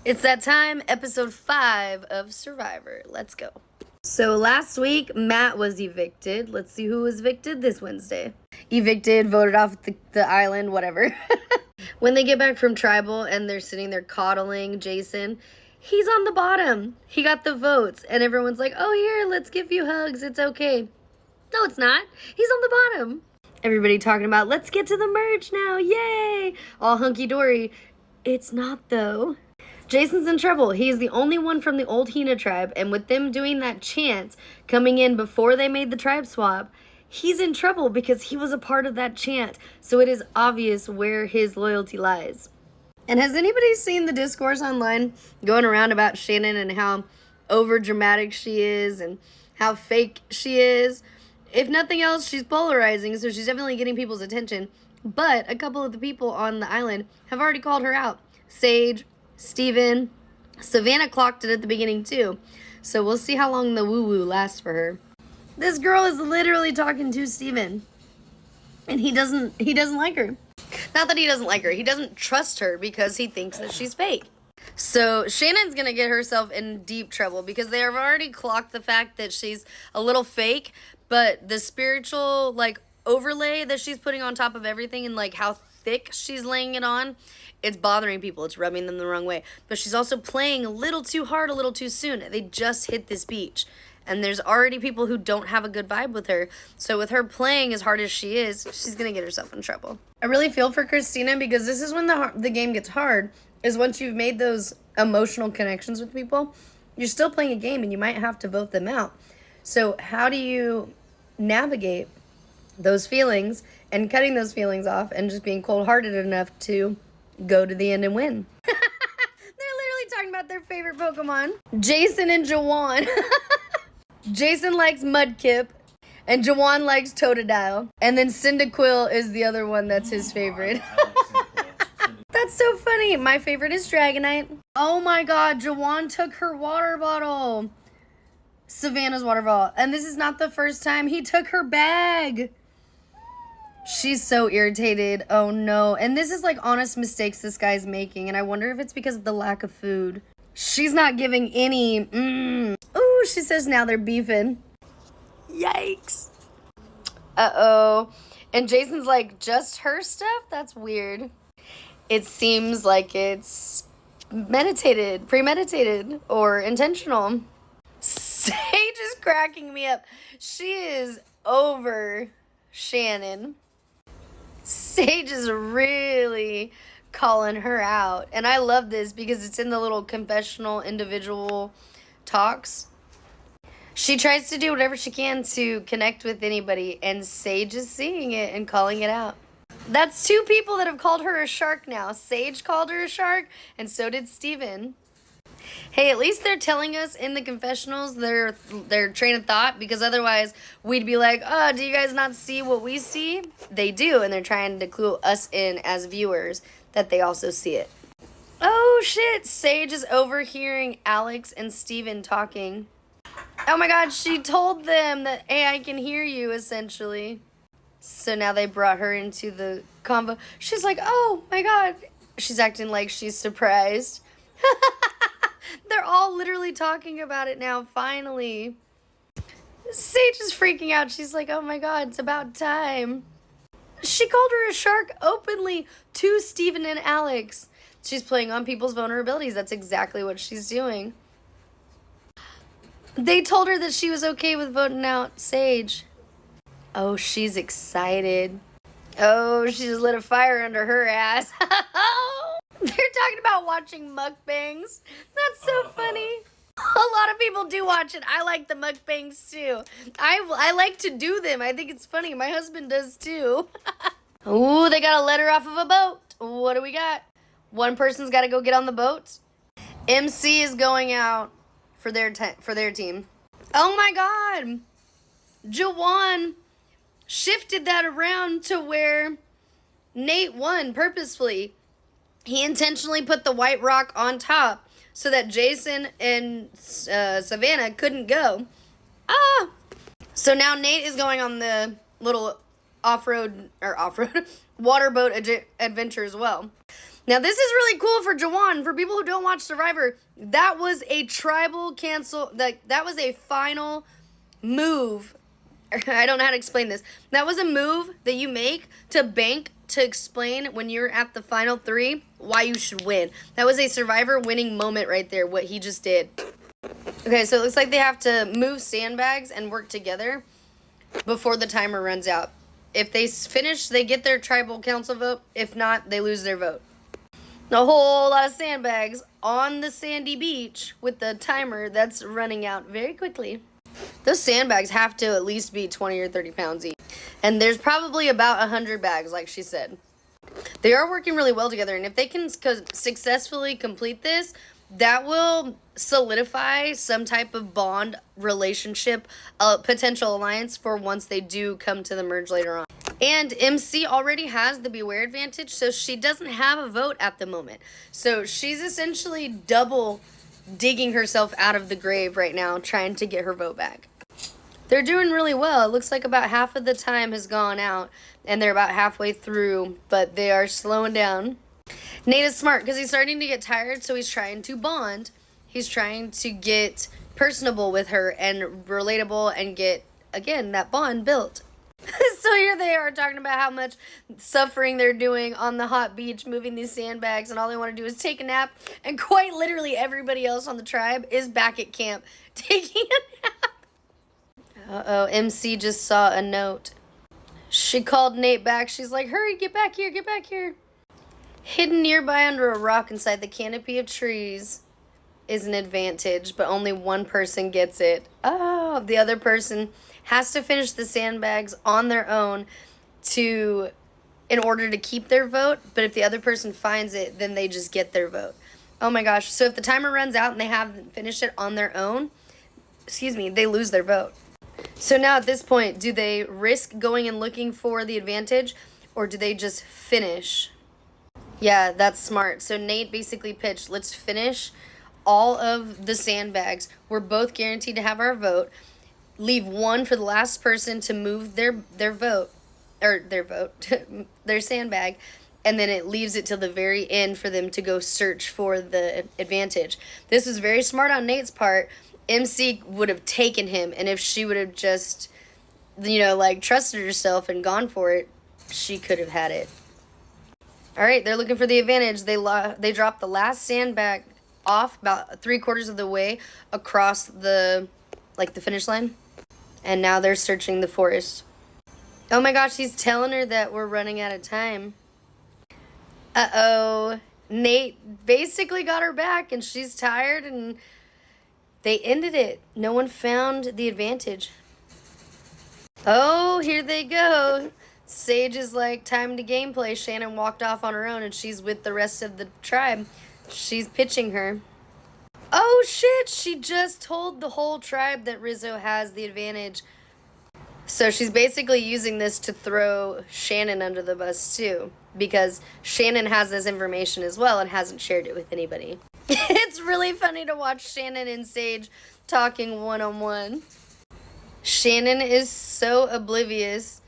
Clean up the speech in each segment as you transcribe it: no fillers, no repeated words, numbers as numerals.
It's that time, episode 5 of Survivor. Let's go. So last week, Matt was evicted. Let's see who was evicted this Wednesday. Evicted, voted off the island, whatever. When they get back from Tribal and they're sitting there coddling Jason, he's on the bottom. He got the votes, and everyone's like, oh, here, let's give you hugs. It's okay. No, it's not. He's on the bottom. Everybody talking about, let's get to the merge now. Yay. All hunky-dory. It's not, though. Jason's in trouble. He is the only one from the old Hina tribe, and with them doing that chant coming in before they made the tribe swap, he's in trouble because he was a part of that chant, so it is obvious where his loyalty lies. And has anybody seen the discourse online going around about Shannon and how over-dramatic she is and how fake she is? If nothing else, she's polarizing, so she's definitely getting people's attention. But a couple of the people on the island have already called her out. Sage, Steven, Savannah clocked it at the beginning too. So we'll see how long the woo-woo lasts for her. This girl is literally talking to Steven. And he doesn't like her. Not that he doesn't like her. He doesn't trust her because he thinks that she's fake. So Shannon's going to get herself in deep trouble because they have already clocked the fact that she's a little fake. But the spiritual, overlay that she's putting on top of everything and, how thick she's laying it on, it's bothering people. It's rubbing them the wrong way. But she's also playing a little too hard, a little too soon. They just hit this beach. And there's already people who don't have a good vibe with her. So with her playing as hard as she is, she's going to get herself in trouble. I really feel for Christina because this is when the game gets hard, is once you've made those emotional connections with people, you're still playing a game and you might have to vote them out. So how do you navigate those feelings and cutting those feelings off and just being cold-hearted enough to go to the end and win? They're literally talking about their favorite Pokemon. Jason and Jawan. Jason likes Mudkip, and Jawan likes Totodile. And then Cyndaquil is the other one that's his favorite. That's so funny. My favorite is Dragonite. Oh my god, Jawan took her water bottle. Savannah's water bottle. And this is not the first time he took her bag. She's so irritated. Oh no. And this is honest mistakes this guy's making. And I wonder if it's because of the lack of food. She's not giving any. Ooh, she says now they're beefing. Yikes. Uh-oh. And Jason's like, just her stuff? That's weird. It seems like it's premeditated, or intentional. Sage is cracking me up. She is over Shannon. Sage is really calling her out. And I love this because it's in the little confessional individual talks. She tries to do whatever she can to connect with anybody, and Sage is seeing it and calling it out. That's 2 people that have called her a shark now. Sage called her a shark, and so did Steven. Hey, at least they're telling us in the confessionals their train of thought, because otherwise we'd be like, oh, do you guys not see what we see? They do, and they're trying to clue us in as viewers that they also see it. Oh, shit. Sage is overhearing Alex and Steven talking. Oh, my God. She told them that, hey, I can hear you, essentially. So now they brought her into the convo. She's like, oh, my God. She's acting like she's surprised. They're all literally talking about it now, finally. Sage is freaking out. She's like, oh, my God, it's about time. She called her a shark openly to Steven and Alex. She's playing on people's vulnerabilities. That's exactly what she's doing. They told her that she was okay with voting out Sage. Oh, she's excited. Oh, she just lit a fire under her ass. They're talking about watching mukbangs. That's so funny. A lot of people do watch it. I like the mukbangs too. I like to do them. I think it's funny. My husband does too. Ooh, they got a letter off of a boat. What do we got? One person's got to go get on the boat. MC is going out for their team. Oh my God. Jawan shifted that around to where Nate won purposefully. He intentionally put the white rock on top so that Jason and Savannah couldn't go. So now Nate is going on the little off-road water boat adventure as well. Now, this is really cool for Jawan. For people who don't watch Survivor, that was a tribal cancel. That was a final move. I don't know how to explain this. That was a move that you make to bank to explain when you're at the final 3 why you should win. That was a Survivor winning moment right there, what he just did. Okay, so it looks like they have to move sandbags and work together before the timer runs out. If they finish, they get their tribal council vote. If not, they lose their vote. A whole lot of sandbags on the sandy beach with the timer that's running out very quickly. Those sandbags have to at least be 20 or 30 pounds each. And there's probably about 100 bags, like she said. They are working really well together, and if they can successfully complete this, that will solidify some type of bond, relationship, potential alliance for once they do come to the merge later on. And MC already has the Beware advantage, so she doesn't have a vote at the moment. So she's essentially double digging herself out of the grave right now, trying to get her vote back. They're doing really well. It looks like about half of the time has gone out, and they're about halfway through, but they are slowing down. Nate is smart because he's starting to get tired, so he's trying to bond. He's trying to get personable with her and relatable and get, again, that bond built. So here they are talking about how much suffering they're doing on the hot beach, moving these sandbags, and all they want to do is take a nap. And quite literally everybody else on the tribe is back at camp taking a nap. Uh-oh, MC just saw a note. She called Nate back. She's like, hurry, get back here, get back here. Hidden nearby under a rock inside the canopy of trees is an advantage, but only one person gets it. Oh, the other person has to finish the sandbags on their own in order to keep their vote, but if the other person finds it, then they just get their vote. Oh my gosh, so if the timer runs out and they haven't finished it on their own, they lose their vote. So now at this point, do they risk going and looking for the advantage, or do they just finish? Yeah, that's smart. So Nate basically pitched, let's finish all of the sandbags. We're both guaranteed to have our vote. Leave one for the last person to move their sandbag, and then it leaves it till the very end for them to go search for the advantage. This was very smart on Nate's part. MC would have taken him, and if she would have just, trusted herself and gone for it, she could have had it. All right, they're looking for the advantage. They dropped the last sandbag off about 3/4 of the way across the finish line. And now they're searching the forest. Oh my gosh, he's telling her that we're running out of time. Uh-oh. Nate basically got her back, and she's tired, and they ended it. No one found the advantage. Oh, here they go. Sage is like, time to gameplay. Shannon walked off on her own, and she's with the rest of the tribe. She's pitching her. Oh shit, she just told the whole tribe that Rizzo has the advantage. So she's basically using this to throw Shannon under the bus too, because Shannon has this information as well and hasn't shared it with anybody. It's really funny to watch Shannon and Sage talking one-on-one. Shannon is so oblivious,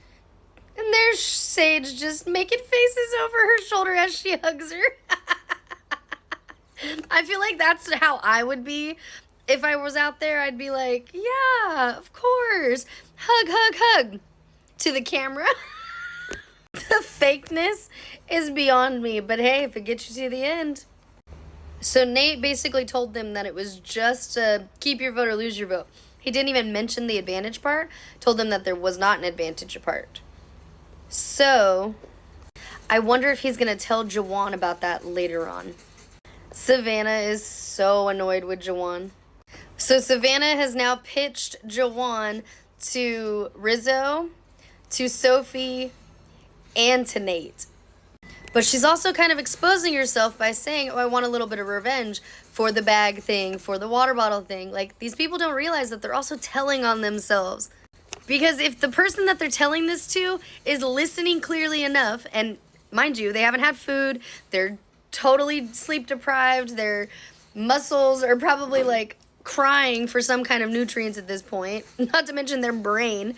and there's Sage just making faces over her shoulder as she hugs her. I feel like that's how I would be if I was out there. I'd be like, yeah, of course. Hug, hug, hug to the camera. The fakeness is beyond me, but hey, if it gets you to the end. So Nate basically told them that it was just keep your vote or lose your vote. He didn't even mention the advantage part. Told them that there was not an advantage part. So I wonder if he's going to tell Jawan about that later on. Savannah is so annoyed with Jawan. So Savannah has now pitched Jawan to Rizzo, to Sophie, and to Nate. But she's also kind of exposing herself by saying, oh, I want a little bit of revenge for the bag thing, for the water bottle thing. Like, these people don't realize that they're also telling on themselves. Because if the person that they're telling this to is listening clearly enough, and mind you, they haven't had food, they're totally sleep deprived, their muscles are probably like crying for some kind of nutrients at this point, not to mention their brain,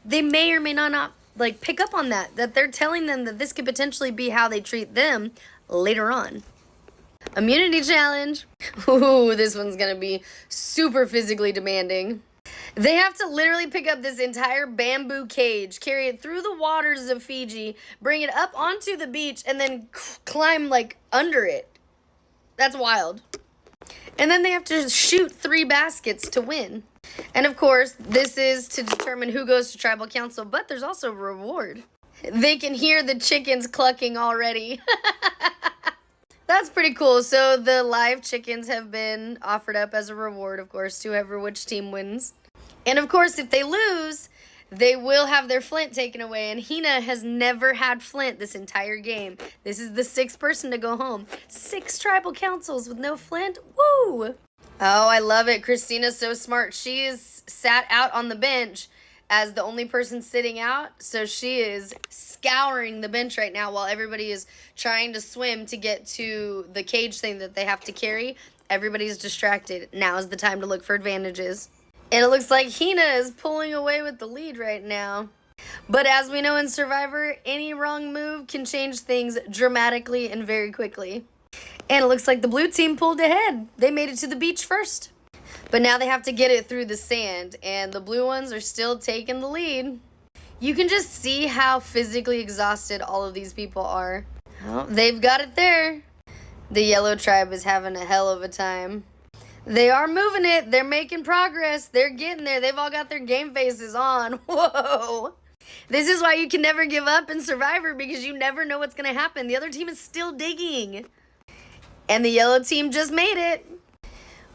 they may or may not like pick up on that they're telling them that this could potentially be how they treat them later on. Immunity challenge. Ooh, this one's gonna be super physically demanding. They have to literally pick up this entire bamboo cage, carry it through the waters of Fiji, bring it up onto the beach, and then climb like under it. That's wild. And then they have to shoot 3 baskets to win. And of course, this is to determine who goes to tribal council, but there's also a reward. They can hear the chickens clucking already. That's pretty cool. So the live chickens have been offered up as a reward, of course, to whoever which team wins. And of course, if they lose, they will have their flint taken away. And Hina has never had flint this entire game. This is the 6th person to go home. 6 tribal councils with no flint. Woo! Oh, I love it. Christina's so smart. She is sat out on the bench as the only person sitting out. So she is scouring the bench right now while everybody is trying to swim to get to the cage thing that they have to carry. Everybody's distracted. Now is the time to look for advantages. And it looks like Hina is pulling away with the lead right now. But as we know in Survivor, any wrong move can change things dramatically and very quickly. And it looks like the blue team pulled ahead. They made it to the beach first. But now they have to get it through the sand, and the blue ones are still taking the lead. You can just see how physically exhausted all of these people are. Oh, they've got it there. The yellow tribe is having a hell of a time. They are moving it. They're making progress. They're getting there. They've all got their game faces on. Whoa. This is why you can never give up in Survivor, because you never know what's going to happen. The other team is still digging. And the yellow team just made it.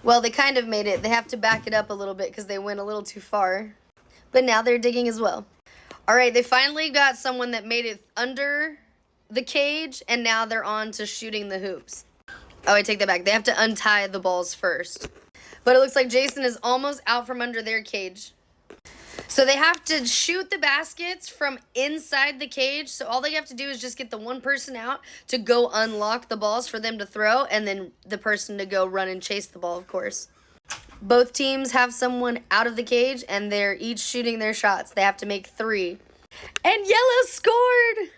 Well, they kind of made it. They have to back it up a little bit because they went a little too far. But now they're digging as well. All right, they finally got someone that made it under the cage, and now they're on to shooting the hoops. Oh, I take that back. They have to untie the balls first. But it looks like Jason is almost out from under their cage. So they have to shoot the baskets from inside the cage. So all they have to do is just get the one person out to go unlock the balls for them to throw, and then the person to go run and chase the ball, of course. Both teams have someone out of the cage, and they're each shooting their shots. They have to make 3. And yellow scored!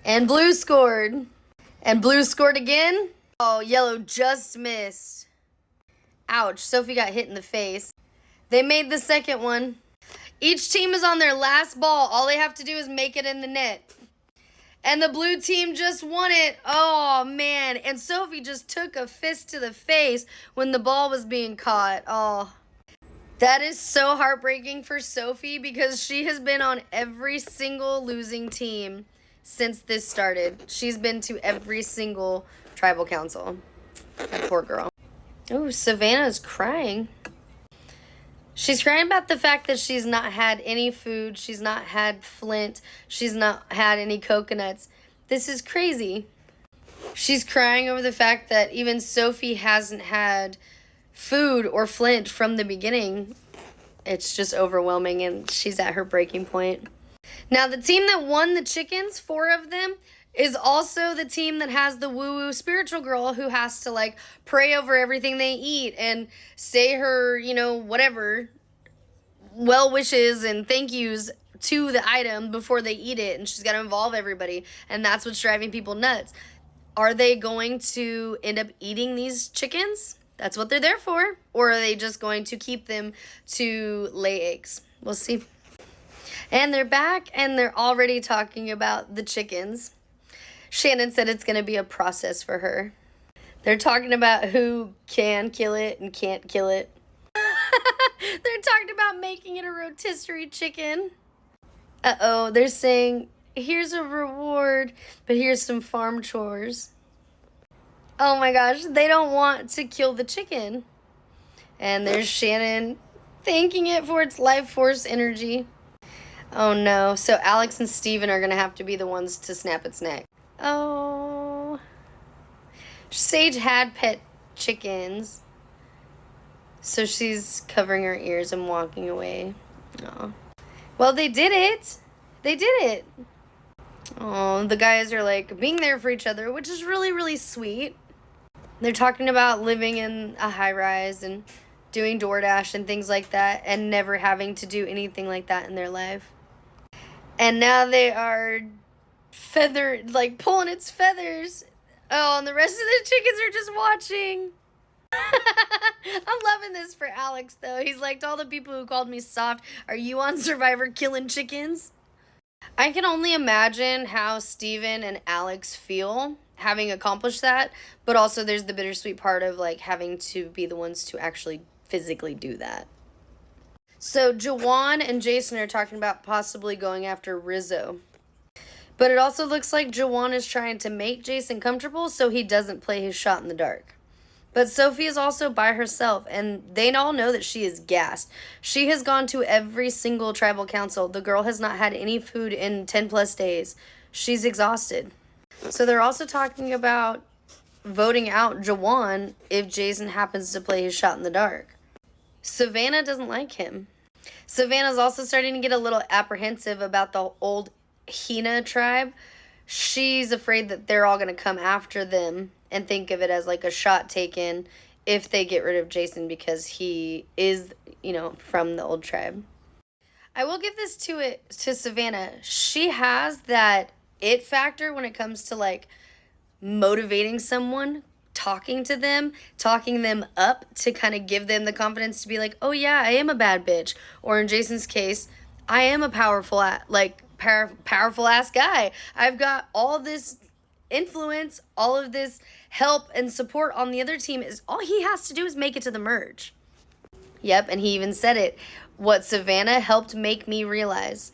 And blue scored. And blue scored again. Oh, yellow just missed. Ouch, Sophie got hit in the face. They made the second one. Each team is on their last ball. All they have to do is make it in the net. And the blue team just won it. Oh, man. And Sophie just took a fist to the face when the ball was being caught. Oh, that is so heartbreaking for Sophie, because she has been on every single losing team since this started. She's been to every single tribal council. That poor girl. Oh, Savannah's crying. She's crying about the fact that she's not had any food. She's not had flint. She's not had any coconuts. This is crazy. She's crying over the fact that even Sophie hasn't had food or flint from the beginning. It's just overwhelming, and she's at her breaking point. Now, the team that won the chickens, 4 of them, is also the team that has the woo-woo spiritual girl who has to, like, pray over everything they eat and say her, you know, whatever, well wishes and thank yous to the item before they eat it. And she's got to involve everybody. And that's what's driving people nuts. Are they going to end up eating these chickens? That's what they're there for. Or are they just going to keep them to lay eggs? We'll see. And they're back, and they're already talking about the chickens. Shannon said it's going to be a process for her. They're talking about who can kill it and can't kill it. They're talking about making it a rotisserie chicken. Uh-oh, they're saying, here's a reward, but here's some farm chores. Oh my gosh, they don't want to kill the chicken. And there's Shannon thanking it for its life force energy. Oh no, so Alex and Steven are going to have to be the ones to snap its neck. Oh. Sage had pet chickens, so she's covering her ears and walking away. Oh. Well, they did it. They did it. Oh, the guys are like being there for each other, which is really, really sweet. They're talking about living in a high-rise and doing DoorDash and things like that, and never having to do anything like that in their life. And now they are pulling its feathers. Oh, and the rest of the chickens are just watching. I'm loving this for Alex, though. He's like, to all the people who called me soft, are you on Survivor killing chickens? I can only imagine how Steven and Alex feel having accomplished that, but also there's the bittersweet part of like having to be the ones to actually physically do that. So Jawan and Jason are talking about possibly going after Rizzo. But it also looks like Jawan is trying to make Jason comfortable so he doesn't play his shot in the dark. But Sophie is also by herself, and they all know that she is gassed. She has gone to every single tribal council. The girl has not had any food in 10 plus days. She's exhausted. So they're also talking about voting out Jawan if Jason happens to play his shot in the dark. Savannah doesn't like him. Savannah's also starting to get a little apprehensive about the old Hina tribe. She's afraid that they're all going to come after them and think of it as like a shot taken if they get rid of Jason because he is, from the old tribe. I will give this to Savannah. She has that it factor when it comes to like motivating someone, talking them up to kind of give them the confidence to be like, oh yeah, I am a bad bitch. Or in Jason's case, I am a powerful ass guy. I've got all this influence, all of this help and support on the other team. Is all he has to do is make it to the merge. Yep, and he even said it. What Savannah helped make me realize.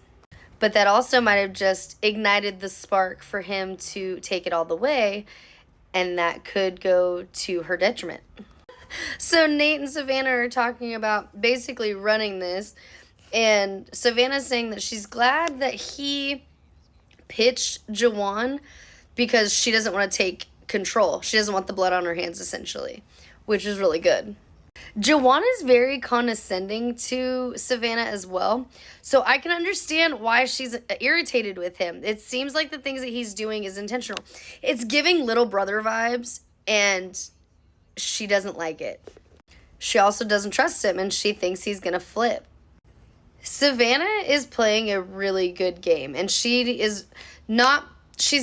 But that also might have just ignited the spark for him to take it all the way, and that could go to her detriment. So Nate and Savannah are talking about basically running this, and Savannah's saying that she's glad that he pitched Jawan because she doesn't want to take control. She doesn't want the blood on her hands, essentially, which is really good. Jawan is very condescending to Savannah as well, so I can understand why she's irritated with him. It seems like the things that he's doing is intentional. It's giving little brother vibes, and she doesn't like it. She also doesn't trust him, and she thinks he's gonna flip. Savannah is playing a really good game, and she's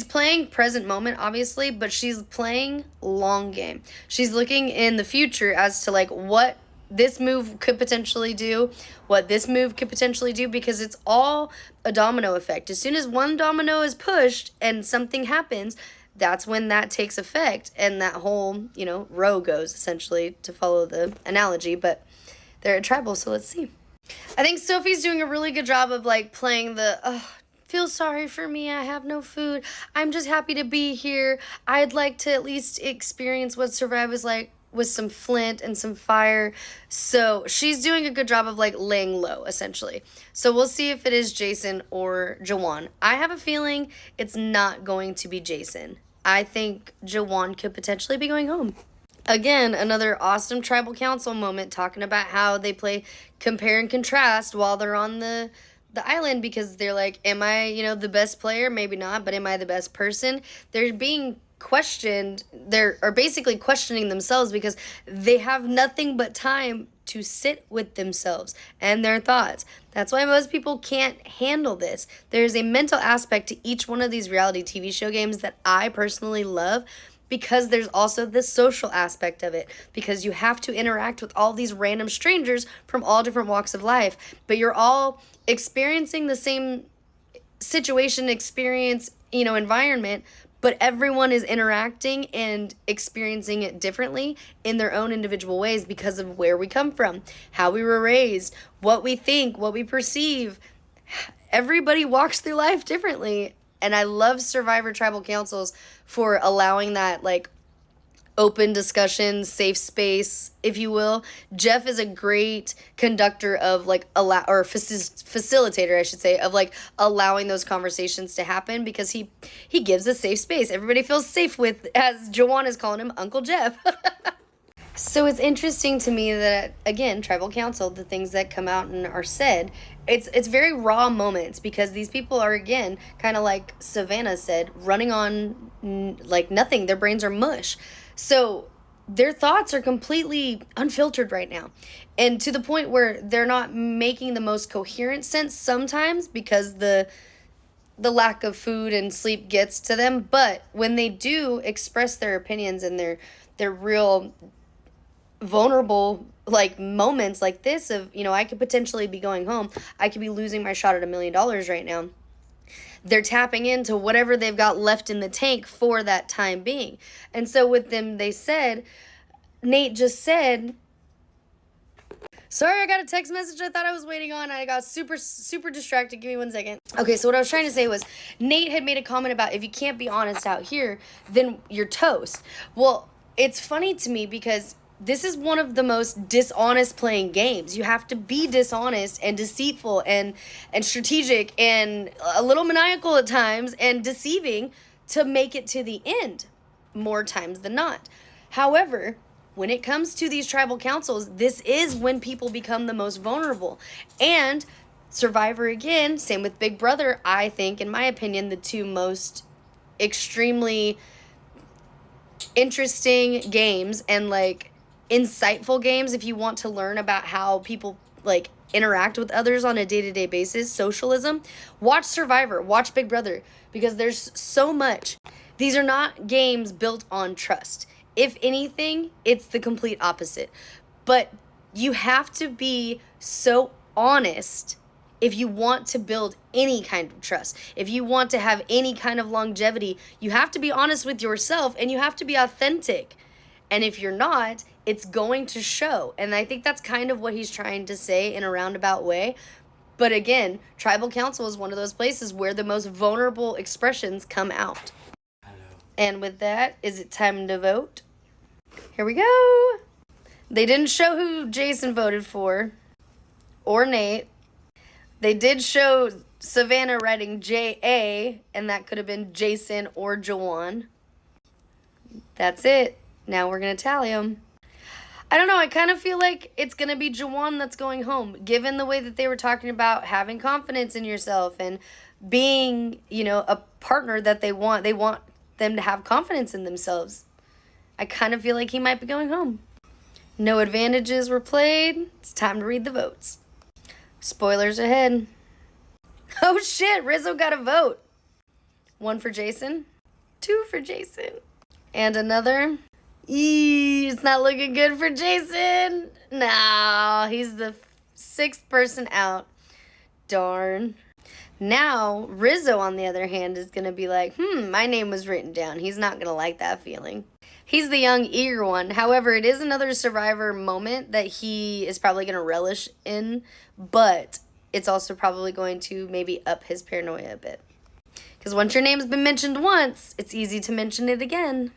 playing present moment, obviously, but she's playing long game. She's looking in the future as to like what this move could potentially do, what this move could potentially do, because it's all a domino effect. As soon as one domino is pushed and something happens, that's when that takes effect, and that whole, row goes, essentially, to follow the analogy, but they're a tribal, so let's see. I think Sophie's doing a really good job of like playing the, feel sorry for me, I have no food, I'm just happy to be here, I'd like to at least experience what Survive is like with some flint and some fire. So she's doing a good job of like laying low, essentially. So we'll see if it is Jason or Jawan. I have a feeling it's not going to be Jason. I think Jawan could potentially be going home. Again, another awesome tribal council moment, talking about how they play compare and contrast while they're on the island, because they're like, am I, the best player? Maybe not, but am I the best person? They're being questioned. Are basically questioning themselves because they have nothing but time to sit with themselves and their thoughts. That's why most people can't handle this. There's a mental aspect to each one of these reality TV show games that I personally love, because there's also this social aspect of it, because you have to interact with all these random strangers from all different walks of life, but you're all experiencing the same situation, environment, but everyone is interacting and experiencing it differently in their own individual ways because of where we come from, how we were raised, what we think, what we perceive. Everybody walks through life differently. And I love Survivor Tribal Councils for allowing that, like, open discussion, safe space, if you will. Jeff is a great conductor of, like, facilitator, I should say, of, like, allowing those conversations to happen, because he gives a safe space. Everybody feels safe with, as Jawan is calling him, Uncle Jeff. So it's interesting to me that, again, Tribal Council, the things that come out and are said, it's very raw moments, because these people are, again, kind of like Savannah said, running on like nothing. Their brains are mush. So their thoughts are completely unfiltered right now. And to the point where they're not making the most coherent sense sometimes, because the the lack of food and sleep gets to them, but when they do express their opinions and their real vulnerable like moments like this of, you know, I could potentially be going home, I could be losing my shot at $1 million right now. They're tapping into whatever they've got left in the tank for that time being. And so with them, they said, Nate just said, sorry, I got a text message I thought I was waiting on. I got super distracted. Give me 1 second. Okay, so what I was trying to say was Nate had made a comment about if you can't be honest out here, then you're toast. Well, it's funny to me because this is one of the most dishonest playing games. You have to be dishonest and deceitful and strategic and a little maniacal at times and deceiving to make it to the end, more times than not. However, when it comes to these tribal councils, this is when people become the most vulnerable. And Survivor, again, same with Big Brother, I think, in my opinion, the two most extremely interesting games and like insightful games if you want to learn about how people like interact with others on a day-to-day basis, socialism. Watch Survivor, watch Big Brother, because there's so much. These are not games built on trust. If anything, it's the complete opposite. But you have to be so honest if you want to build any kind of trust. If you want to have any kind of longevity, you have to be honest with yourself and you have to be authentic. And if you're not, it's going to show. And I think that's kind of what he's trying to say in a roundabout way. But again, tribal council is one of those places where the most vulnerable expressions come out. And with that, is it time to vote? Here we go. They didn't show who Jason voted for or Nate. They did show Savannah writing J-A, and that could have been Jason or Jawan. That's it. Now we're going to tally them. I don't know. I kind of feel like it's going to be Jawan that's going home, given the way that they were talking about having confidence in yourself and being, you know, a partner that they want. They want them to have confidence in themselves. I kind of feel like he might be going home. No advantages were played. It's time to read the votes. Spoilers ahead. Oh shit, Rizzo got a vote. 1 for Jason. 2 for Jason. And another. It's not looking good for Jason. No, he's the 6th person out. Darn. Now, Rizzo, on the other hand, is going to be like, my name was written down. He's not going to like that feeling. He's the young, eager one. However, it is another Survivor moment that he is probably going to relish in, but it's also probably going to maybe up his paranoia a bit. Because once your name's been mentioned once, it's easy to mention it again.